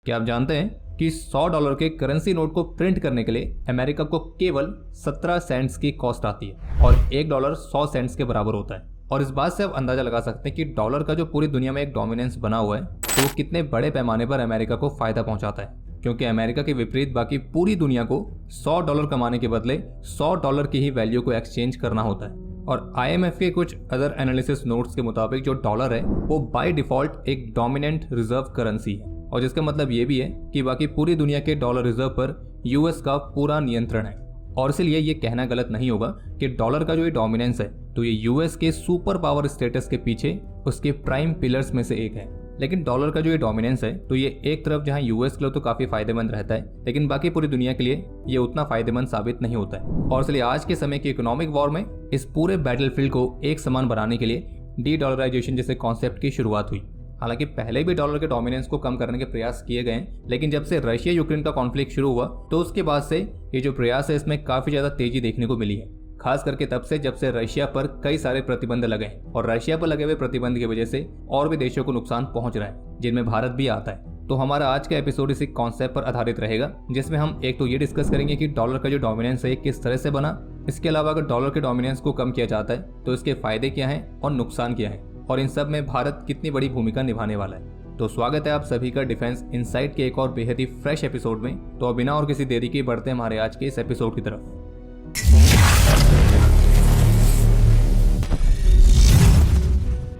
क्या आप जानते हैं कि $100 के करेंसी नोट को प्रिंट करने के लिए अमेरिका को केवल 17 सेंट्स की कॉस्ट आती है और $1 100 सेंट्स के बराबर होता है। और इस बात से आप अंदाजा लगा सकते हैं कि डॉलर का जो पूरी दुनिया में एक डोमिनेंस बना हुआ है तो वो कितने बड़े पैमाने पर अमेरिका को फायदा पहुंचाता है, क्योंकि अमेरिका के विपरीत बाकी पूरी दुनिया को $100 कमाने के बदले $100 की ही वैल्यू को एक्सचेंज करना होता है। और IMF के कुछ अदर एनालिसिस नोट्स के मुताबिक जो डॉलर है वो बाय डिफॉल्ट एक डोमिनेंट रिजर्व करेंसी है, और जिसका मतलब ये भी है कि बाकी पूरी दुनिया के डॉलर रिजर्व पर US का पूरा नियंत्रण है। और इसलिए ये कहना गलत नहीं होगा कि डॉलर का जो ये डोमिनेंस है तो ये US के सुपर पावर स्टेटस के पीछे उसके प्राइम पिलर्स में से एक है। लेकिन डॉलर का जो ये डोमिनेंस है तो ये एक तरफ जहां US के लिए तो काफी फायदेमंद रहता है, लेकिन बाकी पूरी दुनिया के लिए ये उतना फायदेमंद साबित नहीं होता है। और इसलिए आज के समय की इकोनॉमिक वॉर में इस पूरे बैटलफील्ड को एक समान बनाने के लिए डी डॉलराइजेशन जैसे कॉन्सेप्ट की शुरुआत हुई। हालांकि पहले भी डॉलर के डोमिनेंस को कम करने के प्रयास किए गए, लेकिन जब से रशिया यूक्रेन का कॉन्फ्लिक्ट शुरू हुआ तो उसके बाद से ये जो प्रयास है इसमें काफी ज्यादा तेजी देखने को मिली है। खास करके तब से जब से रशिया पर कई सारे प्रतिबंध लगे हैं, और रशिया पर लगे हुए प्रतिबंध की वजह से और भी देशों को नुकसान पहुंच रहा है, जिनमें भारत भी आता है। तो हमारा आज का एपिसोड इसी कॉन्सेप्ट पर आधारित रहेगा, जिसमें हम एक तो ये डिस्कस करेंगे कि डॉलर का जो डोमिनेंस है किस तरह से बना। इसके अलावा अगर डॉलर के डोमिनेंस को कम किया जाता है तो इसके फायदे क्या हैं और नुकसान क्या है, और इन सब में भारत कितनी बड़ी भूमिका निभाने वाला है। तो स्वागत है आप सभी का डिफेंस इनसाइट के एक और बेहद ही फ्रेश एपिसोड में। तो बिना और किसी देरी के बढ़ते हैं हमारे आज के इस एपिसोड की तरफ।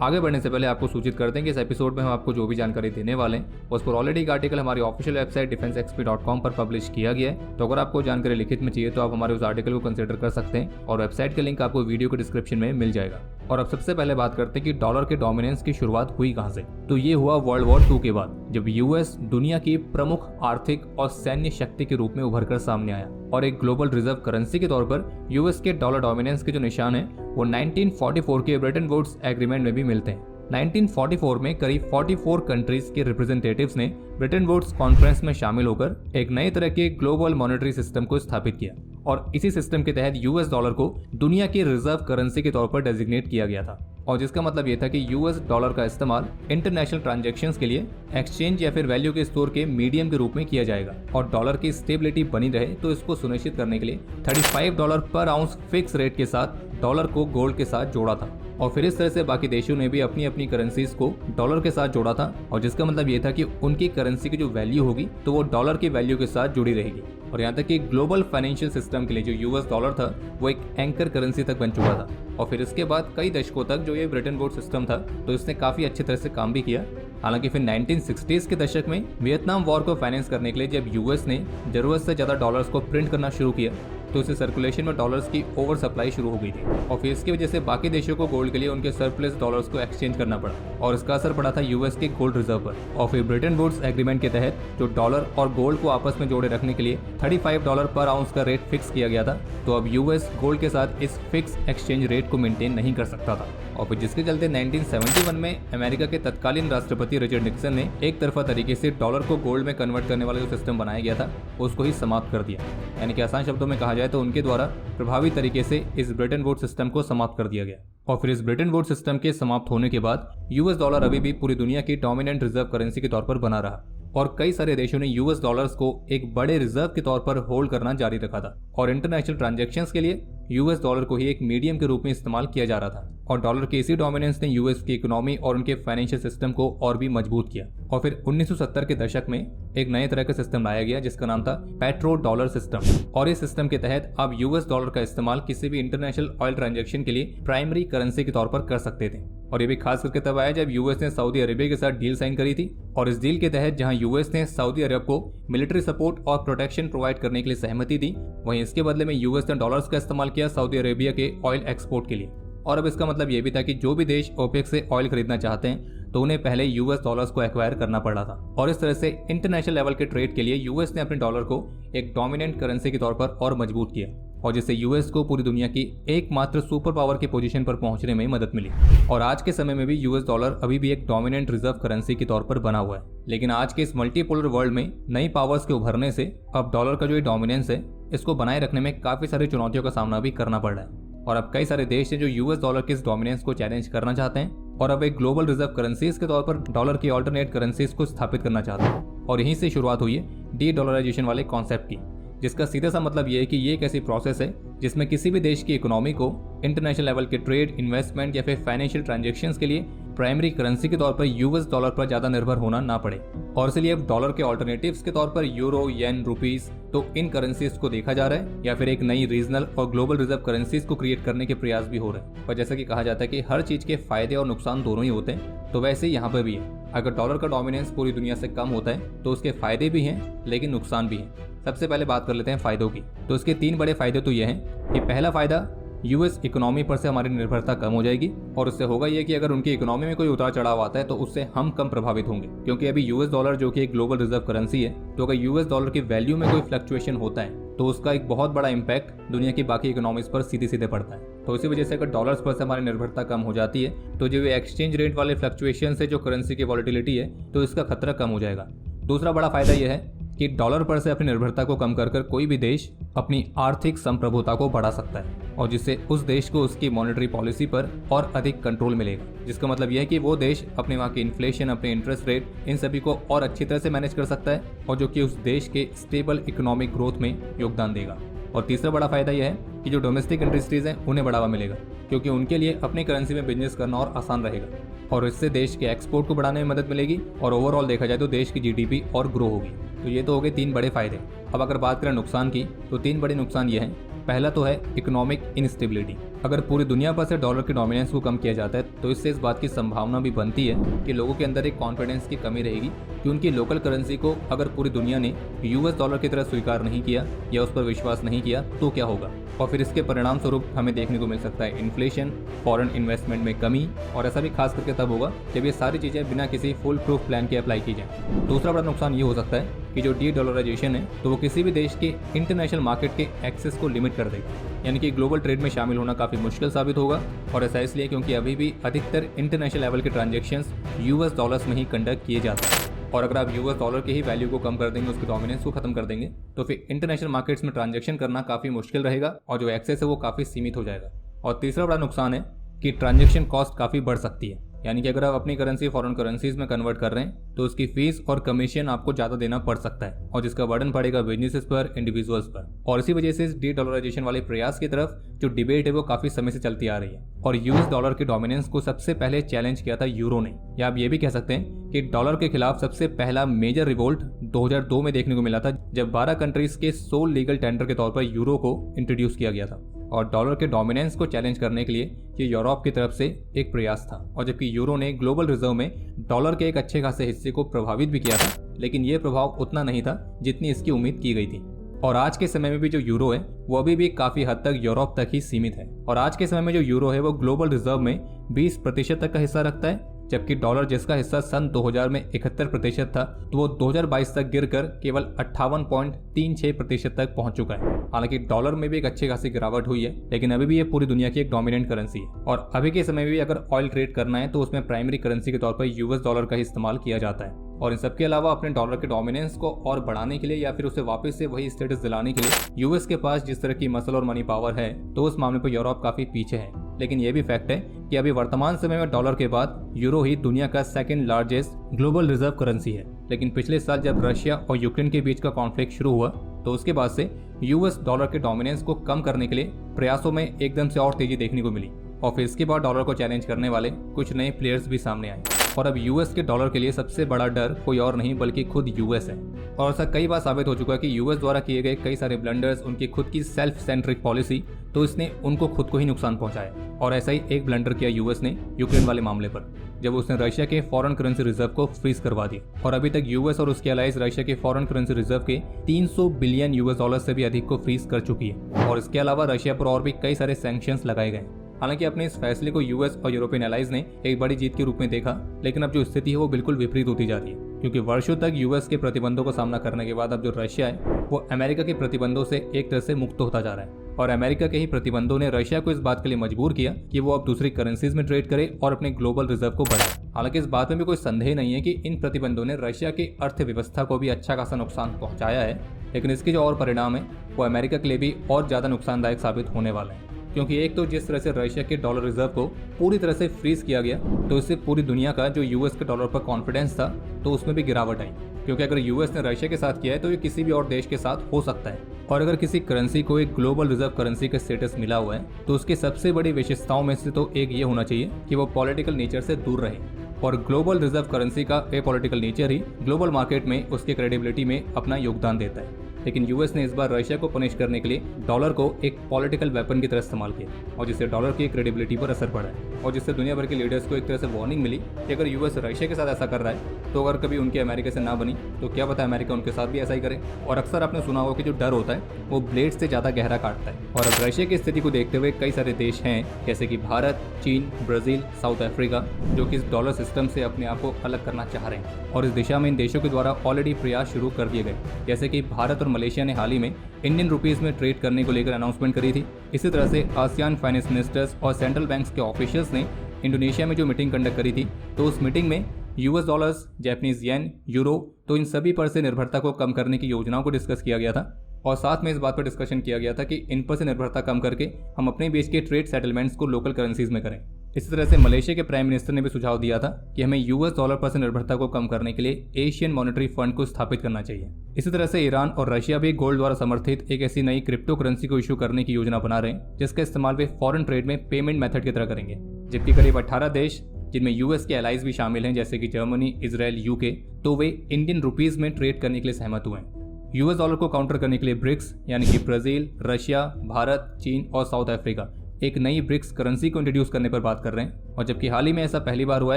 आगे बढ़ने से पहले आपको सूचित करते हैं कि इस एपिसोड में हम आपको जो भी जानकारी देने वाले हैं उस पर ऑलरेडी एक आर्टिकल हमारी ऑफिशियल वेबसाइट defensexp.com पर पब्लिश किया गया है। तो अगर आपको जानकारी लिखित में चाहिए तो आप हमारे उस आर्टिकल को कंसिडर कर सकते हैं, और वेबसाइट का लिंक आपको वीडियो के डिस्क्रिप्शन में मिल जाएगा। और अब सबसे पहले बात करते हैं कि डॉलर के डोमिनेंस की शुरुआत हुई कहां से। तो ये हुआ वर्ल्ड वॉर 2 के बाद, जब US दुनिया की प्रमुख आर्थिक और सैन्य शक्ति के रूप में उभर कर सामने आया, और एक ग्लोबल रिजर्व करेंसी के तौर पर US के डॉलर डोमिनेंस के जो निशान है वो 1944 के ब्रेटन वुड्स एग्रीमेंट में भी मिलते हैं। 1944 में करीब 44 कंट्रीज के रिप्रेजेंटेटिव्स ने ब्रेटन वुड्स कॉन्फ्रेंस में शामिल होकर एक नए तरह के ग्लोबल मॉनेटरी सिस्टम को स्थापित किया, और इसी सिस्टम के तहत US डॉलर को दुनिया की रिजर्व करेंसी के तौर पर डेजिग्नेट किया गया था। और जिसका मतलब ये था कि US डॉलर का इस्तेमाल इंटरनेशनल ट्रांजैक्शंस के लिए एक्सचेंज या फिर वैल्यू के स्टोर के मीडियम के रूप में किया जाएगा, और डॉलर की स्टेबिलिटी बनी रहे तो इसको सुनिश्चित करने के लिए $35 पर आउंस फिक्स रेट के साथ डॉलर को गोल्ड के साथ जोड़ा था। और फिर इस तरह से बाकी देशों ने भी अपनी अपनी करेंसीज को डॉलर के साथ जोड़ा था, और जिसका मतलब ये था कि उनकी करेंसी की जो वैल्यू होगी तो वो डॉलर की वैल्यू के साथ जुड़ी रहेगी। और यहाँ तक कि ग्लोबल फाइनेंशियल सिस्टम के लिए जो US डॉलर था वो एक एंकर करेंसी तक बन चुका था। और फिर इसके बाद कई दशकों तक जो ये ब्रेटन वुड्स सिस्टम था तो इसने काफी अच्छी तरह से काम भी किया। हालांकि फिर 1960s के दशक में वियतनाम वॉर को फाइनेंस करने के लिए जब US ने जरूरत से ज्यादा डॉलर्स को प्रिंट करना शुरू किया तो इसे सर्कुलेशन में डॉलर्स की ओवर सप्लाई शुरू हो गई थी, और फिर इसकी वजह से बाकी देशों को गोल्ड के लिए उनके सरप्लस डॉलर्स को एक्सचेंज करना पड़ा, और इसका असर पड़ा था US के गोल्ड रिजर्व पर। और फिर ब्रेटन वुड्स एग्रीमेंट के तहत जो डॉलर और गोल्ड को आपस में जोड़े रखने के लिए $35 पर आउंस का रेट फिक्स किया गया था, तो अब US गोल्ड के साथ इस फिक्स एक्सचेंज रेट को मेंटेन नहीं कर सकता था। और फिर जिसके चलते 1971 में अमेरिका के तत्कालीन राष्ट्रपति रिचर्ड निक्सन ने एक तरफा तरीके से डॉलर को गोल्ड में कन्वर्ट करने वाला जो सिस्टम बनाया गया था उसको ही समाप्त कर दिया। यानी कि आसान शब्दों में कहा जाए तो उनके द्वारा प्रभावी तरीके से इस ब्रेटन वुड्स सिस्टम को समाप्त कर दिया गया। और फिर इस ब्रेटन वुड्स सिस्टम के समाप्त होने के बाद US डॉलर अभी भी पूरी दुनिया की डोमिनेंट रिजर्व करेंसी के तौर पर बना रहा, और कई सारे देशों ने US डॉलर्स को एक बड़े रिजर्व के तौर पर होल्ड करना जारी रखा था, और इंटरनेशनल ट्रांजैक्शंस के लिए US डॉलर को ही एक मीडियम के रूप में इस्तेमाल किया जा रहा था। और डॉलर के इसी डोमिनेंस ने US की इकोनॉमी और उनके फाइनेंशियल सिस्टम को और भी मजबूत किया। और फिर 1970 के दशक में एक नए तरह का सिस्टम लाया गया जिसका नाम था पेट्रो डॉलर सिस्टम, और इस सिस्टम के तहत आप US डॉलर का इस्तेमाल किसी भी इंटरनेशनल ऑयल ट्रांजैक्शन के लिए प्राइमरी करेंसी के तौर पर कर सकते थे। और ये भी खास करके तब आया जब US ने सऊदी अरेबिया के साथ डील साइन करी थी, और इस डील के तहत जहां US ने सऊदी अरब को मिलिट्री सपोर्ट और प्रोटेक्शन प्रोवाइड करने के लिए सहमति दी, वहीं इसके बदले में US ने डॉलर्स का इस्तेमाल किया सऊदी अरेबिया के ऑयल एक्सपोर्ट के लिए। और अब इसका मतलब ये भी था कि जो भी देश ओपेक से ऑयल खरीदना चाहते हैं तो उन्हें पहले US डॉलर्स को एक्वायर करना पड़ रहा था, और इस तरह से इंटरनेशनल लेवल के ट्रेड के लिए US ने अपने डॉलर को एक डोमिनेंट करेंसी के तौर पर और मजबूत किया, और जिससे US को पूरी दुनिया की एकमात्र सुपर पावर की पोजीशन पर पहुंचने में मदद मिली। और आज के समय में भी US डॉलर अभी भी एक डोमिनेंट रिजर्व करेंसी के तौर पर बना हुआ है, लेकिन आज के इस मल्टीपोलर वर्ल्ड में नई पावर्स के उभरने से अब डॉलर का जो ये डोमिनेंस है इसको बनाए रखने में काफी सारी चुनौतियों का सामना भी करना पड़ रहा है। और अब कई सारे देश हैं जो US डॉलर के इस डोमिनेंस को चैलेंज करना चाहते हैं, और अब एक ग्लोबल रिजर्व करेंसीज के तौर पर डॉलर की ऑल्टरनेट करेंसीज को स्थापित करना चाहता है। और यहीं से शुरुआत हुई है डी डॉलराइजेशन वाले कॉन्सेप्ट की, जिसका सीधा सा मतलब ये है कि ये एक ऐसी प्रोसेस है जिसमें किसी भी देश की इकोनॉमी को इंटरनेशनल लेवल के ट्रेड, इन्वेस्टमेंट या फिर फाइनेंशियल ट्रांजैक्शंस के लिए प्राइमरी करेंसी के तौर पर यूएस डॉलर पर ज्यादा निर्भर होना ना पड़े। और इसलिए अब डॉलर के ऑल्टरनेटिव्स के तौर पर यूरो, येन, रुपीस, तो इन करेंसीज को देखा जा रहा है या फिर एक नई रीजनल और ग्लोबल रिजर्व करेंसीज को क्रिएट करने के प्रयास भी हो रहे हैं। पर जैसा कि कहा जाता है कि हर चीज के फायदे और नुकसान दोनों ही होते हैं, तो वैसे ही यहाँ पर भी है। अगर डॉलर का डोमिनेंस पूरी दुनिया से कम होता है तो उसके फायदे भी हैं लेकिन नुकसान भी हैं। सबसे पहले बात कर लेते हैं फायदों की। तो इसके 3 बड़े फायदे तो ये हैं कि पहला फायदा, यूएस इकोनॉमी पर से हमारी निर्भरता कम हो जाएगी और उससे होगा ये कि अगर उनकी इकोनॉमी में कोई उतार चढ़ाव आता है तो उससे हम कम प्रभावित होंगे, क्योंकि अभी यूएस डॉलर जो कि एक ग्लोबल रिजर्व करेंसी है, तो अगर यूएस डॉलर की वैल्यू में कोई फ्लक्चुएशन होता है तो उसका एक बहुत बड़ा इंपैक्ट दुनिया की बाकी इकोनॉमीज पर सीधे सीधे पड़ता है। तो इसी वजह से अगर डॉलर्स पर से हमारी निर्भरता कम हो जाती है तो जो ये एक्सचेंज रेट वाले फ्लक्चुएशन से जो करेंसी की वॉलिटिलिटी है तो इसका खतरा कम हो जाएगा। दूसरा बड़ा फायदा यह है कि डॉलर पर से अपनी निर्भरता को कम कर कोई भी देश अपनी आर्थिक संप्रभुता को बढ़ा सकता है और जिससे उस देश को उसकी मॉनेटरी पॉलिसी पर और अधिक कंट्रोल मिलेगा, जिसका मतलब यह है कि वो देश अपने वहाँ की इन्फ्लेशन, अपने इंटरेस्ट रेट, इन सभी को और अच्छी तरह से मैनेज कर सकता है और जो कि उस देश के स्टेबल इकोनॉमिक ग्रोथ में योगदान देगा। और तीसरा बड़ा फायदा यह है कि जो डोमेस्टिक इंडस्ट्रीज हैं उन्हें बढ़ावा मिलेगा, क्योंकि उनके लिए अपनी करेंसी में बिजनेस करना और आसान रहेगा और इससे देश के एक्सपोर्ट को बढ़ाने में मदद मिलेगी और ओवरऑल देखा जाए तो देश की जीडीपी और ग्रो होगी। तो ये तो हो गए 3 बड़े फायदे। अब अगर बात करें नुकसान की तो 3 बड़े नुकसान ये हैं। पहला तो है इकोनॉमिक इनस्टेबिलिटी। अगर पूरी दुनिया पर से डॉलर के डोमिनेंस को कम किया जाता है तो इससे इस बात की संभावना भी बनती है कि लोगों के अंदर एक कॉन्फिडेंस की कमी रहेगी कि उनकी लोकल करेंसी को अगर पूरी दुनिया ने यूएस डॉलर की तरह स्वीकार नहीं किया या उस पर विश्वास नहीं किया तो क्या होगा। और फिर इसके परिणाम स्वरूप हमें देखने को मिल सकता है इन्फ्लेशन, फॉरेन इन्वेस्टमेंट में कमी, और ऐसा भी खास करके तब होगा जब ये सारी चीज़ें बिना किसी फुल प्रूफ प्लान के अप्लाई की जाए। दूसरा बड़ा नुकसान ये हो सकता है कि जो डी डॉलराइजेशन है तो वो किसी भी देश के इंटरनेशनल मार्केट के एक्सेस को लिमिट कर देगा, यानी कि ग्लोबल ट्रेड में शामिल होना काफ़ी मुश्किल साबित होगा। और ऐसा इसलिए क्योंकि अभी भी अधिकतर इंटरनेशनल लेवल के ट्रांजैक्शंस यूएस डॉलर्स में ही कंडक्ट किए जाते हैं और अगर आप यूएस डॉलर की ही वैल्यू को कम कर देंगे, उसके डोमिनेंस को खत्म कर देंगे, तो फिर इंटरनेशनल मार्केट्स में ट्रांजैक्शन करना काफ़ी मुश्किल रहेगा और जो एक्सेस है वो काफ़ी सीमित हो जाएगा। और तीसरा बड़ा नुकसान है कि ट्रांजैक्शन कॉस्ट काफ़ी बढ़ सकती है, यानी कि अगर आप अपनी करेंसी फॉरेन करेंसीज में कन्वर्ट कर रहे हैं तो उसकी फीस और कमीशन आपको ज़्यादा देना पड़ सकता है और जिसका बर्डन पड़ेगा बिजनेसेस पर, इंडिविजुअल्स पर। और इसी वजह से इस डी डॉलराइजेशन वाले प्रयास की तरफ जो डिबेट है वो काफ़ी समय से चलती आ रही है और यूएस डॉलर के डोमिनेंस को सबसे पहले चैलेंज किया था यूरो ने, या आप ये भी कह सकते हैं कि डॉलर के खिलाफ सबसे पहला मेजर रिवोल्ट 2002 में देखने को मिला था, जब 12 कंट्रीज के सोल लीगल टेंडर के तौर पर यूरो को इंट्रोड्यूस किया गया था। और डॉलर के डोमिनेंस को चैलेंज करने के लिए ये यूरोप की तरफ से एक प्रयास था, और जबकि यूरो ने ग्लोबल रिजर्व में डॉलर के एक अच्छे खासे हिस्से को प्रभावित भी किया था, लेकिन ये प्रभाव उतना नहीं था जितनी इसकी उम्मीद की गई थी। और आज के समय में भी जो यूरो है वो अभी भी काफ़ी हद तक यूरोप तक ही सीमित है और आज के समय में जो यूरो है वो ग्लोबल रिजर्व में 20% तक का हिस्सा रखता है, जबकि डॉलर जिसका हिस्सा सन 2000 में 71% था तो वो 2022 तक गिरकर केवल 58.36% तक पहुंच चुका है। हालांकि डॉलर में भी एक अच्छी खासी गिरावट हुई है, लेकिन अभी भी ये पूरी दुनिया की एक डोमिनेंट करेंसी है और अभी के समय में भी अगर ऑयल ट्रेड करना है तो उसमें प्राइमरी करेंसी के तौर पर यूएस डॉलर का ही इस्तेमाल किया जाता है। और इन सबके अलावा अपने डॉलर के डोमिनेंस को और बढ़ाने के लिए या फिर उसे वापस से वही स्टेटस दिलाने के लिए यूएस के पास जिस तरह की मसल और मनी पावर है तो उस मामले पर यूरोप काफी पीछे है। लेकिन यह भी फैक्ट है कि अभी वर्तमान समय में डॉलर के बाद यूरो ही दुनिया का second largest global reserve currency है। लेकिन पिछले साल जब रशिया और यूक्रेन के बीच का कॉन्फ्लिक्ट शुरू हुआ तो उसके बाद से यूएस डॉलर के डोमिनेंस को कम करने के लिए प्रयासों में एकदम से और तेजी देखने को मिली और फिर इसके बाद डॉलर को चैलेंज करने वाले कुछ नए प्लेयर्स भी सामने आए। और अब यूएस के डॉलर के लिए सबसे बड़ा डर कोई और नहीं बल्कि खुद यूएस है। और ऐसा कई बार साबित हो चुका है कि यूएस द्वारा किए गए कई सारे ब्लंडर्स, उनकी खुद की सेल्फ सेंट्रिक पॉलिसी, तो इसने उनको खुद को ही नुकसान पहुंचाया। और ऐसा ही एक ब्लंडर किया यूएस ने यूक्रेन वाले मामले पर, जब उसने रशिया के फॉरेन करेंसी रिजर्व को फ्रीज करवा दिया। और अभी तक यूएस और उसके अलाइज रशिया के फॉरेन करेंसी रिजर्व के 300 बिलियन यूएस डॉलर से भी अधिक को फ्रीज कर चुकी है। और इसके अलावा रशिया पर और भी कई सारे सैंक्शंस लगाए गए। हालांकि अपने इस फैसले को यूएस और यूरोपियन एलाइज ने एक बड़ी जीत के रूप में देखा, लेकिन अब जो स्थिति है वो बिल्कुल विपरीत होती जा रही है, क्योंकि वर्षों तक यूएस के प्रतिबंधों का सामना करने के बाद अब जो रशिया है वो अमेरिका के प्रतिबंधों से एक तरह से मुक्त होता जा रहा है। और अमेरिका के ही प्रतिबंधों ने रशिया को इस बात के लिए मजबूर किया कि वो अब दूसरी करेंसीज में ट्रेड करे और अपने ग्लोबल रिजर्व को बढ़ाए। हालांकि इस बात में भी कोई संदेह नहीं है कि इन प्रतिबंधों ने रशिया की अर्थव्यवस्था को भी अच्छा खासा नुकसान पहुंचाया है, लेकिन इसके जो और परिणाम है वो अमेरिका के लिए भी और ज्यादा नुकसानदायक साबित होने वाले हैं, क्योंकि एक तो जिस तरह से रशिया के डॉलर रिजर्व को पूरी तरह से फ्रीज किया गया, तो इससे पूरी दुनिया का जो यूएस के डॉलर पर कॉन्फिडेंस था तो उसमें भी गिरावट आई। क्योंकि अगर यूएस ने रशिया के साथ किया है तो ये किसी भी और देश के साथ हो सकता है। और अगर किसी करेंसी को एक ग्लोबल रिजर्व करेंसी का स्टेटस मिला हुआ है तो उसकी सबसे बड़ी विशेषताओं में से तो एक ये होना चाहिए कि वो पॉलिटिकल नेचर से दूर रहे। और ग्लोबल रिजर्व करेंसी का एपॉलिटिकल नेचर ही ग्लोबल मार्केट में उसके क्रेडिबिलिटी में अपना योगदान देता है। लेकिन यूएस ने इस बार रशिया को पनिश करने के लिए डॉलर को एक पॉलिटिकल वेपन की तरह इस्तेमाल किया और जिससे डॉलर की क्रेडिबिलिटी पर असर पड़ा है और जिससे दुनिया भर के लीडर्स को एक तरह से वार्निंग मिली कि अगर यूएस रशिया के साथ ऐसा कर रहा है तो अगर कभी उनकी अमेरिका से ना बनी तो क्या पता अमेरिका उनके साथ भी ऐसा ही करे। और अक्सर आपने सुना होगा कि जो डर होता है वो ब्लेड से ज़्यादा गहरा काटता है। और अब रशिया की स्थिति को देखते हुए कई सारे देश हैं जैसे कि भारत, चीन, ब्राज़ील, साउथ अफ्रीका जो कि इस डॉलर सिस्टम से अपने आप को अलग करना चाह रहे हैं और इस दिशा में इन देशों के द्वारा ऑलरेडी प्रयास शुरू कर दिए गए। जैसे कि भारत और मलेशिया ने हाल ही में इंडियन रुपीस में ट्रेड करने को लेकर अनाउंसमेंट करी थी। इसी तरह से आसियान फाइनेंस मिनिस्टर्स और सेंट्रल बैंक्स के ऑफिशियल्स ने इंडोनेशिया में जो मीटिंग कंडक्ट करी थी तो उस मीटिंग में US dollars, Japanese yen, euro तो इन सभी पर से निर्भरता को कम करने की योजनाओं को डिस्कस किया गया था। और साथ में इस बात पर डिस्कशन किया गया था कि इन पर से निर्भरता कम करके हम अपने बीच के ट्रेड सेटलमेंट्स को लोकल करेंसीज में करें। इसी तरह से मलेशिया के प्राइम मिनिस्टर ने भी सुझाव दिया था कि हमें यूएस डॉलर पर से निर्भरता को कम करने के लिए एशियन मॉनेटरी फंड को स्थापित करना चाहिए। इसी तरह से ईरान और रशिया भी गोल्ड द्वारा समर्थित एक ऐसी नई क्रिप्टो करेंसी को इशू करने की योजना बना रहे हैं जिसका इस्तेमाल वे फॉरेन ट्रेड में पेमेंट मेथड की तरह करेंगे। जबकि करीब 18 देश जिनमें यूएस के एलाइज भी शामिल हैं जैसे कि जर्मनी, इजराइल, यूके तो वे इंडियन रुपीज में ट्रेड करने के लिए सहमत हुए हैं। यूएस डॉलर को काउंटर करने के लिए ब्रिक्स यानी कि ब्राजील, रशिया, भारत, चीन और साउथ अफ्रीका एक नई ब्रिक्स करेंसी को इंट्रोड्यूस करने पर बात कर रहे हैं। और जबकि हाल ही में ऐसा पहली बार हुआ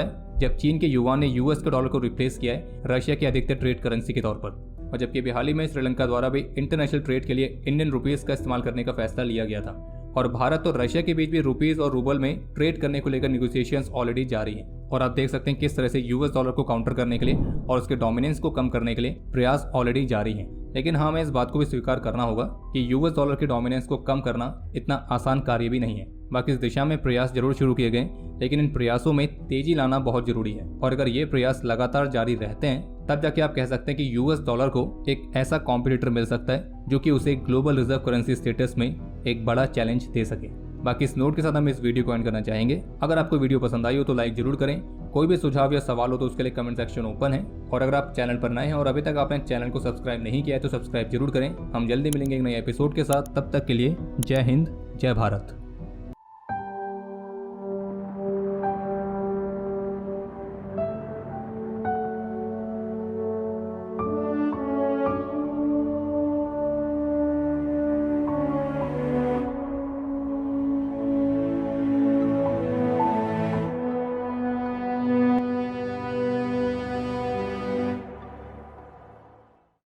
है जब चीन के युवान ने यूएस के डॉलर को रिप्लेस किया है रशिया की अधिकतर ट्रेड करेंसी के तौर पर। और जबकि अभी हाल ही में श्रीलंका द्वारा भी इंटरनेशनल ट्रेड के लिए इंडियन रुपीस का इस्तेमाल करने का फैसला लिया गया था। और भारत और रशिया के बीच भी रुपीस और रूबल में ट्रेड करने को लेकर निगोशिएशंस ऑलरेडी जारी हैं। और आप देख सकते हैं किस तरह से यूएस डॉलर को काउंटर करने के लिए और उसके डोमिनेंस को कम करने के लिए प्रयास ऑलरेडी जारी हैं। लेकिन हाँ, हमें इस बात को भी स्वीकार करना होगा कि यूएस डॉलर के डोमिनेंस को कम करना इतना आसान कार्य भी नहीं है। बाकी इस दिशा में प्रयास जरूर शुरू किए गए लेकिन इन प्रयासों में तेजी लाना बहुत जरूरी है। और अगर ये प्रयास लगातार जारी रहते हैं तब जाके आप कह सकते हैं कि यूएस डॉलर को एक ऐसा कॉम्पिटिटर मिल सकता है जो कि उसे ग्लोबल रिजर्व करेंसी स्टेटस में एक बड़ा चैलेंज दे सके। बाकी इस नोट के साथ हम इस वीडियो को एंड करना चाहेंगे। अगर आपको वीडियो पसंद आई हो तो लाइक जरूर करें। कोई भी सुझाव या सवाल हो तो उसके लिए कमेंट सेक्शन ओपन है। और अगर आप चैनल पर नए हैं और अभी तक आपने चैनल को सब्सक्राइब नहीं किया है तो सब्सक्राइब जरूर करें। हम जल्दी मिलेंगे एक नए एपिसोड के साथ। तब तक के लिए जय हिंद, जय भारत।